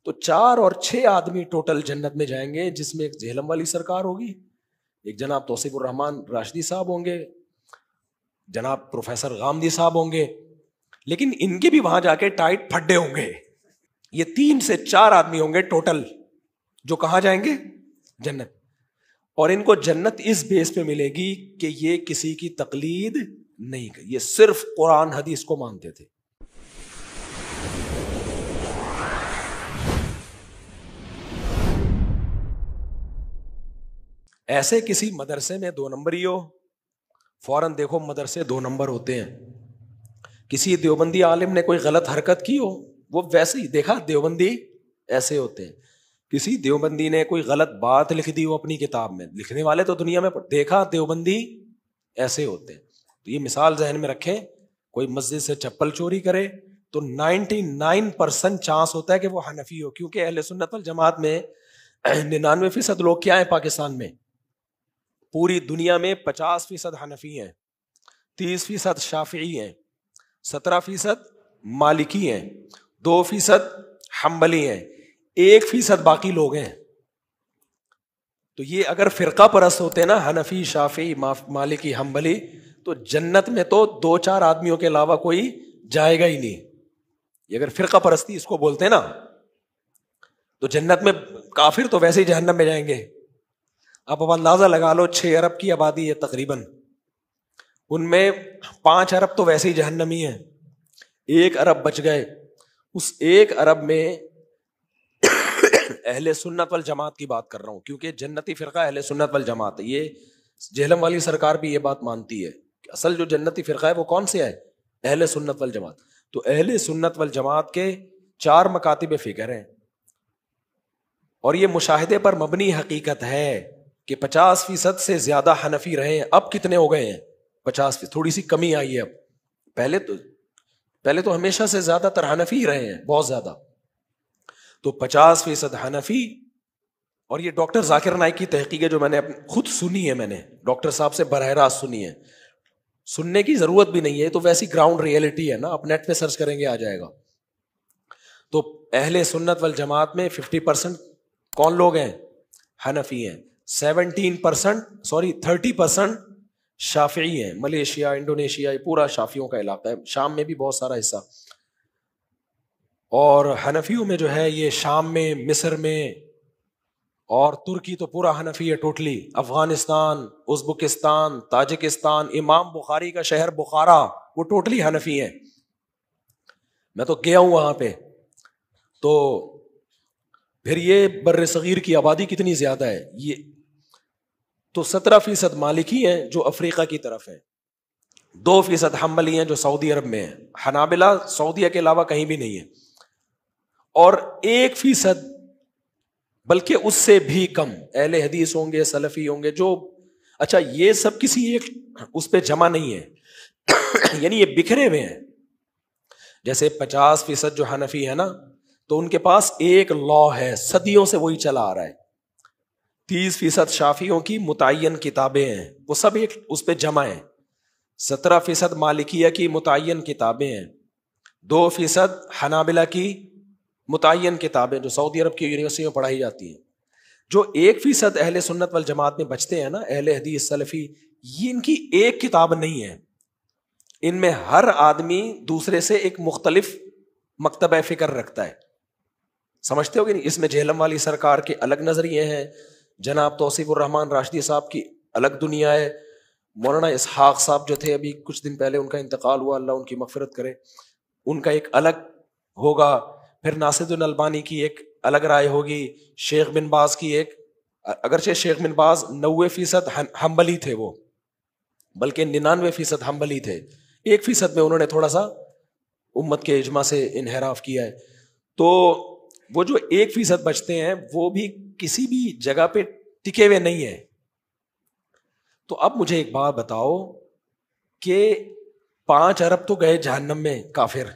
تو 4 اور 6 آدمی ٹوٹل جنت میں جائیں گے، جس میں ایک جہلم والی سرکار ہوگی، ایک جناب توصیف الرحمان راشدی صاحب ہوں گے، جناب پروفیسر غامدی صاحب ہوں گے، لیکن ان کے بھی وہاں جا کے ٹائٹ پھڈے ہوں گے. یہ 3 سے 4 آدمی ہوں گے ٹوٹل جو کہاں جائیں گے؟ جنت. اور ان کو جنت اس بیس پہ ملے گی کہ یہ کسی کی تقلید نہیں کی، یہ صرف قرآن حدیث کو مانتے تھے. ایسے کسی مدرسے میں 2 نمبری ہو، فوراً دیکھو مدرسے 2 نمبر ہوتے ہیں. کسی دیوبندی عالم نے کوئی غلط حرکت کی ہو، وہ ویسے ہی دیکھا دیوبندی ایسے ہوتے ہیں. کسی دیوبندی نے کوئی غلط بات لکھ دی ہو اپنی کتاب میں، لکھنے والے تو دنیا میں دیکھا دیوبندی ایسے ہوتے ہیں. تو یہ مثال ذہن میں رکھیں، کوئی مسجد سے چپل چوری کرے تو 99% چانس ہوتا ہے کہ وہ حنفی ہو، کیونکہ اہل سنت والجماعت میں 99% لوگ کیا ہیں پاکستان میں؟ پوری دنیا میں 50% حنفی ہیں، 30% شافعی ہیں، 17% مالکی ہیں، 2% حنبلی ہیں، 1% باقی لوگ ہیں. تو یہ اگر فرقہ پرست ہوتے نا، حنفی شافعی مالکی حنبلی، تو جنت میں تو 2-4 آدمیوں کے علاوہ کوئی جائے گا ہی نہیں. یہ اگر فرقہ پرستی اس کو بولتے نا، تو جنت میں کافر تو ویسے ہی جہنم میں جائیں گے. اب اندازہ لگا لو 6 ارب کی آبادی ہے تقریباً، ان میں 5 ارب تو ویسے ہی جہنمی ہیں، 1 ارب بچ گئے. اس 1 ارب میں اہل سنت والجماعت کی بات کر رہا ہوں، کیونکہ جنتی فرقہ اہل سنت والجماعت ہے. یہ جہلم والی سرکار بھی یہ بات مانتی ہے کہ اصل جو جنتی فرقہ ہے وہ کون سے ہے؟ اہل سنت والجماعت. تو اہل سنت والجماعت کے 4 مکاتب فکر ہیں، اور یہ مشاہدے پر مبنی حقیقت ہے کہ 50% سے زیادہ حنفی رہے ہیں. اب کتنے ہو گئے ہیں؟ 50%. تھوڑی سی کمی آئی ہے اب. پہلے تو ہمیشہ سے زیادہ تر حنفی ہی رہے ہیں، بہت زیادہ. تو 50% حنفی. اور یہ ڈاکٹر ذاکر نائک کی تحقیق ہے جو میں نے خود سنی ہے، میں نے ڈاکٹر صاحب سے براہ راست سنی ہے. سننے کی ضرورت بھی نہیں ہے، تو ویسی گراؤنڈ ریئلٹی ہے نا، آپ نیٹ پہ سرچ کریں گے آ جائے گا. تو اہل سنت والجماعت میں 50% کون لوگ ہیں؟ حنفی ہیں. 30% شافعی ہیں. ملیشیا، انڈونیشیا، پورا شافعیوں کا علاقہ ہے، شام میں بھی بہت سارا حصہ. اور حنفیوں میں جو ہے یہ شام میں، مصر میں، اور ترکی تو پورا حنفی ہے ٹوٹلی. افغانستان، ازبکستان، تاجکستان، امام بخاری کا شہر بخارا وہ ٹوٹلی حنفی ہیں. میں تو گیا ہوں وہاں پہ. تو پھر یہ بر صغیر کی آبادی کتنی زیادہ ہے. یہ تو 17% مالکی ہیں جو افریقہ کی طرف ہیں، 2% حنبلی ہیں جو سعودی عرب میں ہیں. حنابلہ سعودیہ کے علاوہ کہیں بھی نہیں ہے. اور 1% بلکہ اس سے بھی کم اہل حدیث ہوں گے، سلفی ہوں گے جو، اچھا یہ سب کسی ایک اس پہ جمع نہیں ہے یعنی یہ بکھرے ہوئے ہیں. جیسے 50% جو حنفی ہے نا، تو ان کے پاس ایک لا ہے، صدیوں سے وہی چلا آ رہا ہے. 30% شافیوں کی متعین کتابیں ہیں، وہ سب ایک اس پہ جمع ہیں. 17% مالکیہ کی متعین کتابیں ہیں. 2% حنابلہ کی متعین کتابیں جو سعودی عرب کی یونیورسٹی میں پڑھائی جاتی ہیں. جو 1% اہل سنت والجماعت میں بچتے ہیں نا، اہل حدیث سلفی، یہ ان کی ایک کتاب نہیں ہے. ان میں ہر آدمی دوسرے سے ایک مختلف مکتبہ فکر رکھتا ہے. سمجھتے ہو کہ نہیں؟ اس میں جہلم والی سرکار کے الگ نظریے ہیں، جناب توصیف الرحمان راشدی صاحب کی الگ دنیا ہے، مولانا اسحاق صاحب جو تھے ابھی کچھ دن پہلے ان کا انتقال ہوا، اللہ ان کی مغفرت کرے، ان کا ایک الگ ہوگا. پھر ناصر الدین البانی کی ایک الگ رائے ہوگی، شیخ بن باز کی ایک، اگرچہ شیخ بن باز 90% حنبلی تھے وہ، بلکہ 99% حنبلی تھے، 1% میں انہوں نے تھوڑا سا امت کے اجماع سے انحراف کیا ہے. تو وہ جو 1% بچتے ہیں وہ بھی کسی بھی جگہ پہ ٹکے ہوئے نہیں ہیں. تو اب مجھے ایک بات بتاؤ کہ 5 ارب تو گئے جہنم میں کافر،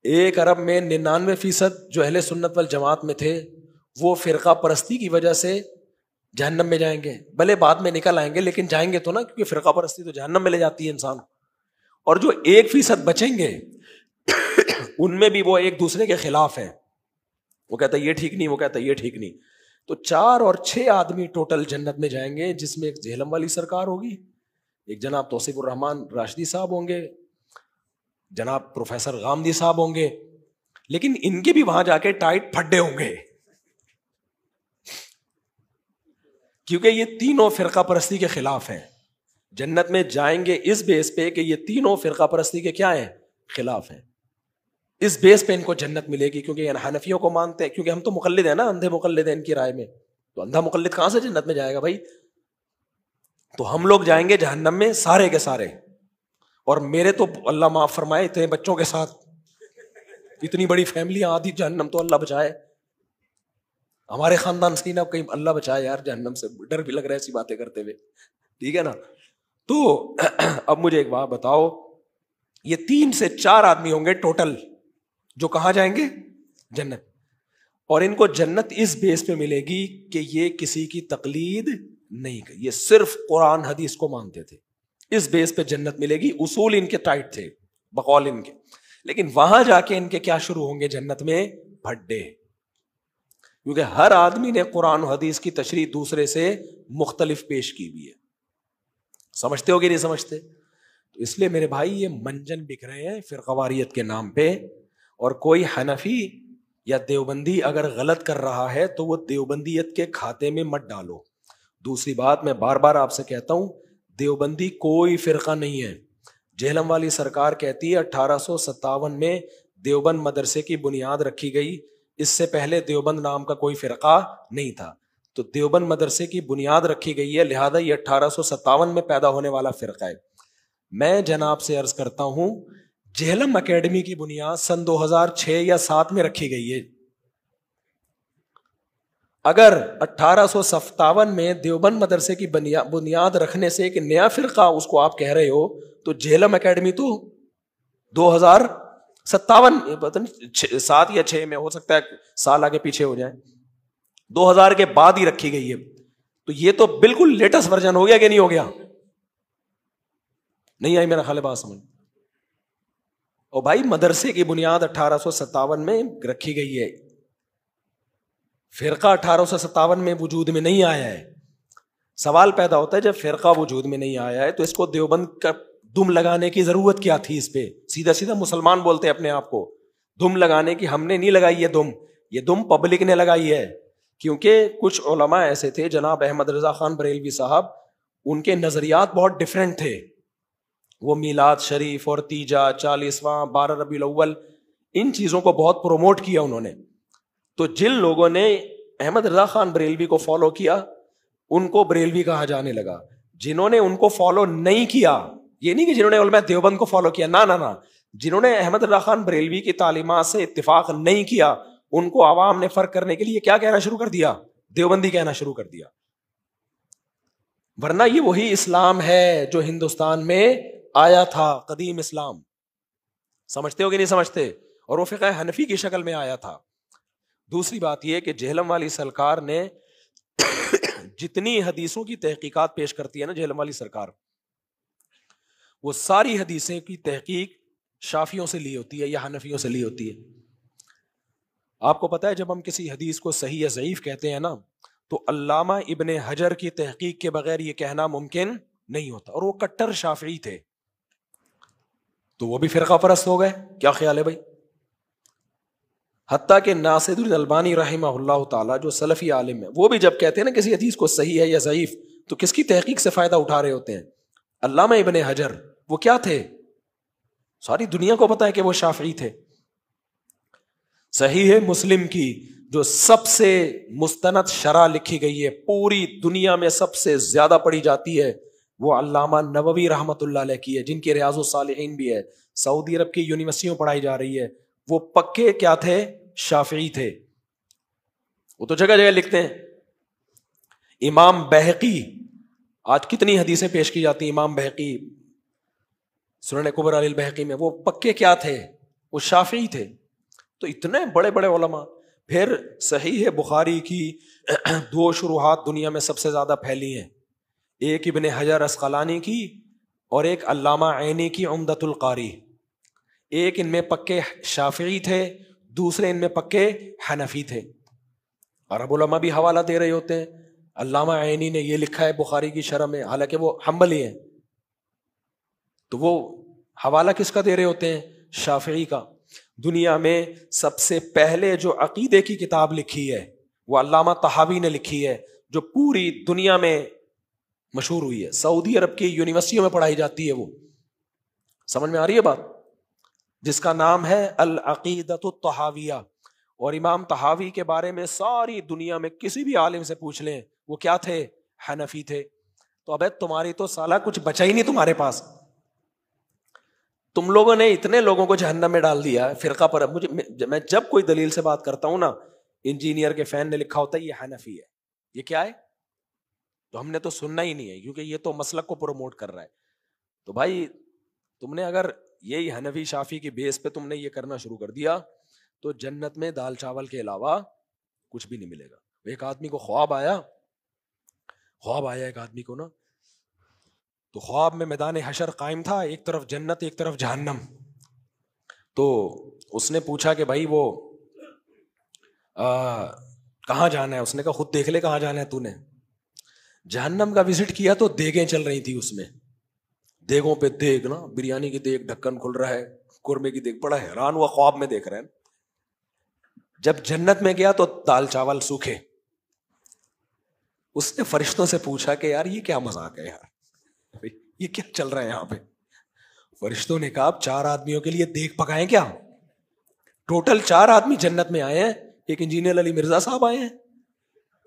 1 ارب میں 99% جو اہل سنت والجماعت میں تھے وہ فرقہ پرستی کی وجہ سے جہنم میں جائیں گے. بھلے بعد میں نکل آئیں گے لیکن جائیں گے تو نا، کیونکہ فرقہ پرستی تو جہنم میں لے جاتی ہے انسان. اور جو 1% بچیں گے ان میں بھی وہ ایک دوسرے کے خلاف ہیں. وہ کہتا ہے یہ ٹھیک نہیں، وہ کہتا ہے یہ ٹھیک نہیں. تو 4 اور 6 آدمی ٹوٹل جنت میں جائیں گے، جس میں ایک جہلم والی سرکار ہوگی، ایک جناب توصیف الرحمان راشدی صاحب ہوں گے، جناب پروفیسر غامدی صاحب ہوں گے. لیکن ان کے بھی وہاں جا کے ٹائٹ پھڈے ہوں گے، کیونکہ یہ تینوں فرقہ پرستی کے خلاف ہیں. جنت میں جائیں گے اس بیس پہ کہ یہ تینوں فرقہ پرستی کے کیا ہیں؟ خلاف ہیں. اس بیس پہ ان کو جنت ملے گی، کیونکہ حنفیوں کو مانتے ہیں، کیونکہ ہم تو مقلد ہیں نا، اندھے مقلد ہیں ان کی رائے میں. تو اندھا مقلد کہاں سے جنت میں جائے گا بھائی؟ تو ہم لوگ جائیں گے جہنم میں سارے کے سارے. اور میرے تو اللہ معاف فرمائے اتنے بچوں کے ساتھ اتنی بڑی فیملی آدھی جہنم، تو اللہ بچائے ہمارے خاندان سے نا، کہیں اللہ بچائے یار جہنم سے، ڈر بھی لگ رہا ہے ایسی باتیں کرتے ہوئے. ٹھیک ہے نا؟ تو اب مجھے ایک بات بتاؤ، یہ 3 سے 4 آدمی ہوں گے ٹوٹل جو کہاں جائیں گے؟ جنت. اور ان کو جنت اس بیس پہ ملے گی کہ یہ کسی کی تقلید نہیں کی، یہ صرف قرآن حدیث کو مانتے تھے. اس بیس پہ جنت ملے گی. اصول ان کے ٹائٹ تھے بقول ان کے، لیکن وہاں جا کے ان کے کیا شروع ہوں گے جنت میں؟ بھڈے. کیونکہ ہر آدمی نے قرآن و حدیث کی تشریح دوسرے سے مختلف پیش کی ہوئی ہے. سمجھتے ہو کہ نہیں سمجھتے؟ تو اس لیے میرے بھائی یہ منجن بک رہے ہیں فرقواریت کے نام پہ. اور کوئی حنفی یا دیوبندی اگر غلط کر رہا ہے تو وہ دیوبندیت کے کھاتے میں مت ڈالو. دوسری بات میں بار بار آپ سے کہتا ہوں، دیوبندی کوئی فرقہ نہیں ہے. جہلم والی سرکار کہتی ہے 1857 میں دیوبند مدرسے کی بنیاد رکھی گئی، اس سے پہلے دیوبند نام کا کوئی فرقہ نہیں تھا. تو دیوبند مدرسے کی بنیاد رکھی گئی ہے، لہذا یہ 1857 میں پیدا ہونے والا فرقہ ہے. میں جناب سے عرض کرتا ہوں، جہلم اکیڈمی کی بنیاد سن 2006 یا 7 میں رکھی گئی ہے. اگر 1857 میں دیوبند مدرسے کی بنیاد رکھنے سے ایک نیا فرقہ اس کو آپ کہہ رہے ہو، تو جہلم اکیڈمی تو 2057 پتہ نہیں 7 یا 6 میں، ہو سکتا ہے سال آگے پیچھے ہو جائیں، 2000 کے بعد ہی رکھی گئی ہے. تو یہ تو بالکل لیٹسٹ ورژن ہو گیا کہ نہیں ہو گیا؟ نہیں آئی میرا خیال بات سمجھ. اور بھائی مدرسے کی بنیاد 1857 میں رکھی گئی ہے، فرقہ 1857 میں وجود میں نہیں آیا ہے. سوال پیدا ہوتا ہے جب فرقہ وجود میں نہیں آیا ہے تو اس کو دیوبند کا دم لگانے کی ضرورت کیا تھی؟ اس پہ سیدھا سیدھا مسلمان بولتے ہیں اپنے آپ کو، دم لگانے کی ہم نے نہیں لگائی ہے دم، یہ دم پبلک نے لگائی ہے. کیونکہ کچھ علماء ایسے تھے، جناب احمد رضا خان بریلوی صاحب، ان کے نظریات بہت ڈیفرنٹ تھے. وہ میلاد شریف اور تیجا 40واں 12 ربیع الاول ان چیزوں کو بہت پروموٹ کیا انہوں نے. تو جن لوگوں نے احمد رضا خان بریلوی کو فالو کیا ان کو بریلوی کہا جانے لگا. جنہوں نے ان کو فالو نہیں کیا، یہ نہیں کہ جنہوں نے علماء دیوبند کو فالو کیا، نہ، جنہوں نے احمد رضا خان بریلوی کی تعلیمات سے اتفاق نہیں کیا، ان کو عوام نے فرق کرنے کے لیے کیا کہنا شروع کر دیا؟ دیوبندی کہنا شروع کر دیا. ورنہ یہ وہی اسلام ہے جو ہندوستان میں آیا تھا، قدیم اسلام. سمجھتے ہو کہ نہیں سمجھتے؟ اور وہ فقہ حنفی کی شکل میں آیا تھا. دوسری بات یہ کہ جہلم والی سرکار نے جتنی حدیثوں کی تحقیقات پیش کرتی ہے نا جہلم والی سرکار، وہ ساری حدیثیں کی تحقیق شافیوں سے لی ہوتی ہے یا حنفیوں سے لی ہوتی ہے. آپ کو پتا ہے جب ہم کسی حدیث کو صحیح یا ضعیف کہتے ہیں نا، تو علامہ ابن حجر کی تحقیق کے بغیر یہ کہنا ممکن نہیں ہوتا. اور وہ کٹر شافعی تھے، تو وہ بھی فرقہ پرست ہو گئے. کیا خیال ہے بھائی؟ حتیٰ کہ ناصر الالبانی رحمہ اللہ تعالیٰ جو سلفی عالم ہے، وہ بھی جب کہتے ہیں نا کسی حدیث کو صحیح ہے یا ضعیف، تو کس کی تحقیق سے فائدہ اٹھا رہے ہوتے ہیں؟ علامہ ابن حجر. وہ کیا تھے؟ ساری دنیا کو پتا ہے کہ وہ شافعی تھے. صحیح ہے مسلم کی جو سب سے مستند شرح لکھی گئی ہے، پوری دنیا میں سب سے زیادہ پڑھی جاتی ہے، وہ علامہ نووی رحمۃ اللہ علیہ کی ہے، جن کے ریاض الصالحین بھی ہے، سعودی عرب کی یونیورسٹیوں پڑھائی جا رہی ہے. وہ پکے کیا تھے؟ شافعی تھے. وہ تو جگہ جگہ لکھتے ہیں. امام بہقی، آج کتنی حدیثیں پیش کی جاتی ہیں، امام بہقی سنن کبریٰ البہقی میں، وہ پکے کیا تھے؟ وہ شافعی تھے. تو اتنے بڑے بڑے علماء. پھر صحیح بخاری کی 2 شروحات دنیا میں سب سے زیادہ پھیلی ہیں، ایک ابن حجر اسقلانی کی اور ایک علامہ عینی کی عمدۃ القاری. ایک ان میں پکے شافعی تھے، دوسرے ان میں پکے حنفی تھے. عرب علماء بھی حوالہ دے رہے ہوتے ہیں. علامہ عینی نے یہ لکھا ہے بخاری کی شرح میں، حالانکہ وہ حنبلی ہیں، تو وہ حوالہ کس کا دے رہے ہوتے ہیں؟ شافعی کا. دنیا میں سب سے پہلے جو عقیدے کی کتاب لکھی ہے وہ علامہ طحاوی نے لکھی ہے، جو پوری دنیا میں مشہور ہوئی ہے. سعودی عرب کی یونیورسٹیوں میں پڑھائی جاتی ہے. وہ سمجھ میں آ رہی ہے بات؟ جس کا نام ہے العقیدۃ الطحاویہ. اور امام طحاوی کے بارے میں ساری دنیا میں کسی بھی عالم سے پوچھ لیں، وہ کیا تھے؟ حنفی تھے. تو ابے تمہاری تو سالہ کچھ بچا ہی نہیں تمہارے پاس. تم لوگوں نے اتنے لوگوں کو جہنم میں ڈال دیا فرقہ پر. میں جب کوئی دلیل سے بات کرتا ہوں نا، انجینئر کے فین نے لکھا ہوتا ہے یہ حنفی ہے، یہ کیا ہے؟ تو ہم نے تو سننا ہی نہیں ہے، کیونکہ یہ تو مسلک کو پروموٹ کر رہا ہے. تو بھائی تم نے اگر یہی حنفی شافی کی بیس پہ تم نے یہ کرنا شروع کر دیا تو جنت میں دال چاول کے علاوہ کچھ بھی نہیں ملے گا. ایک آدمی کو خواب آیا ایک آدمی کو نا، تو خواب میں میدان حشر قائم تھا، ایک طرف جنت ایک طرف جہنم. تو اس نے پوچھا کہ بھائی وہ کہاں جانا ہے؟ اس نے کہا خود دیکھ لے کہاں جانا ہے تو نے. جہنم کا وزٹ کیا تو دیگیں چل رہی تھی اس میں، دیگوں پہ دیگ نا، بریانی کی دیگ، ڈھکن کھل رہا ہے، قورمے کی دیگ. بڑا حیران ہوا، خواب میں دیکھ رہے ہیں. جب جنت میں گیا تو دال چاول سوکھے. اس نے فرشتوں سے پوچھا کہ یار یہ کیا مذاق ہے یار، یہ کیا چل رہا ہے یہاں پہ؟ فرشتوں نے کہا 4 آدمیوں کے لیے دیگ پکائیں کیا؟ ٹوٹل 4 آدمی جنت میں آئے ہیں. ایک انجینئر علی مرزا صاحب آئے ہیں،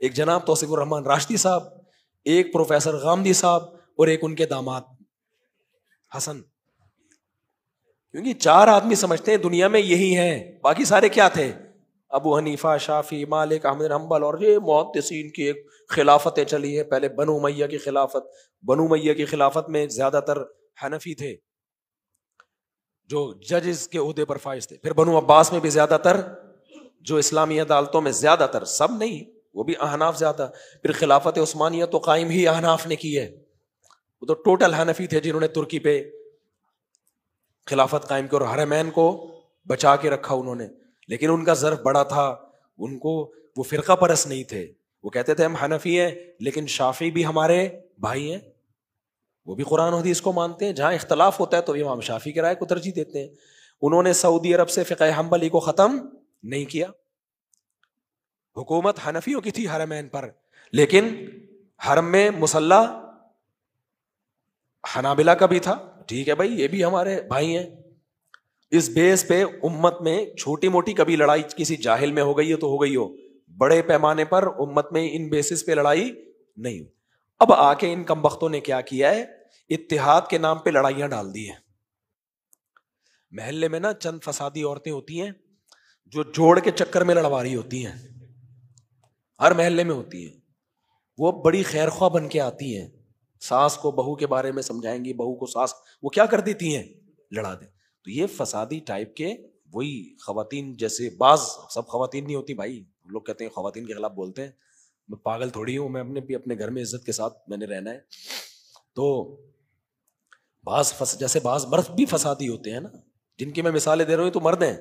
ایک جناب توصیف الرحمان راشدی صاحب، ایک پروفیسر غامدی صاحب، اور ایک ان کے داماد حسن. کیونکہ 4 آدمی سمجھتے ہیں دنیا میں یہی ہیں، باقی سارے کیا تھے؟ ابو حنیفہ، شافعی، مالک، احمد بن حنبل، اور یہ محدثین کی ایک خلافتیں چلی ہیں. پہلے بنو امیہ کی خلافت میں زیادہ تر حنفی تھے جو ججز کے عہدے پر فائز تھے. پھر بنو عباس میں بھی زیادہ تر، جو اسلامی عدالتوں میں زیادہ تر، سب نہیں وہ بھی احناف زیادہ. پھر خلافت عثمانیہ تو قائم ہی احناف نے کی ہے، وہ تو ٹوٹل حنفی تھے جنہوں نے ترکی پہ خلافت قائم کی اور حرمین کو بچا کے رکھا انہوں نے. لیکن ان کا ظرف بڑا تھا، ان کو وہ فرقہ پرست نہیں تھے. وہ کہتے تھے ہم حنفی ہیں لیکن شافعی بھی ہمارے بھائی ہیں، وہ بھی قرآن و حدیث کو مانتے ہیں. جہاں اختلاف ہوتا ہے تو امام شافعی کی رائے کو ترجیح دیتے ہیں. انہوں نے سعودی عرب سے فقہ حنبلی کو ختم نہیں کیا. حکومت حنفیوں کی تھی حرمین پر، لیکن حرم میں مصلی حنابلہ کا بھی تھا. ٹھیک ہے بھائی، یہ بھی ہمارے بھائی ہیں. اس بیس پہ امت میں چھوٹی موٹی کبھی لڑائی کسی جاہل میں ہو گئی ہے تو ہو گئی ہو، بڑے پیمانے پر امت میں ان بیسس پہ لڑائی نہیں. اب آ کے ان کمبختوں نے کیا کیا ہے؟ اتحاد کے نام پہ لڑائیاں ڈال دی ہیں. محلے میں نا چند فسادی عورتیں ہوتی ہیں جو جوڑ کے چکر میں لڑوا رہی ہوتی ہیں، ہر محلے میں ہوتی ہیں. وہ بڑی خیر خواہ بن کے آتی ہیں، ساس کو بہو کے بارے میں سمجھائیں گی، بہو کو ساس، وہ کیا کر دیتی ہیں؟ لڑا دیں. تو یہ فسادی ٹائپ کے وہی خواتین جیسے، بعض سب خواتین نہیں ہوتی بھائی، لوگ کہتے ہیں خواتین کے خلاف بولتے ہیں. میں پاگل تھوڑی ہوں، میں اپنے بھی اپنے گھر میں عزت کے ساتھ میں نے رہنا ہے. تو جیسے بعض مرد بھی فسادی ہوتے ہیں نا، جن کی میں مثالیں دے رہا ہوں تو مرد ہیں،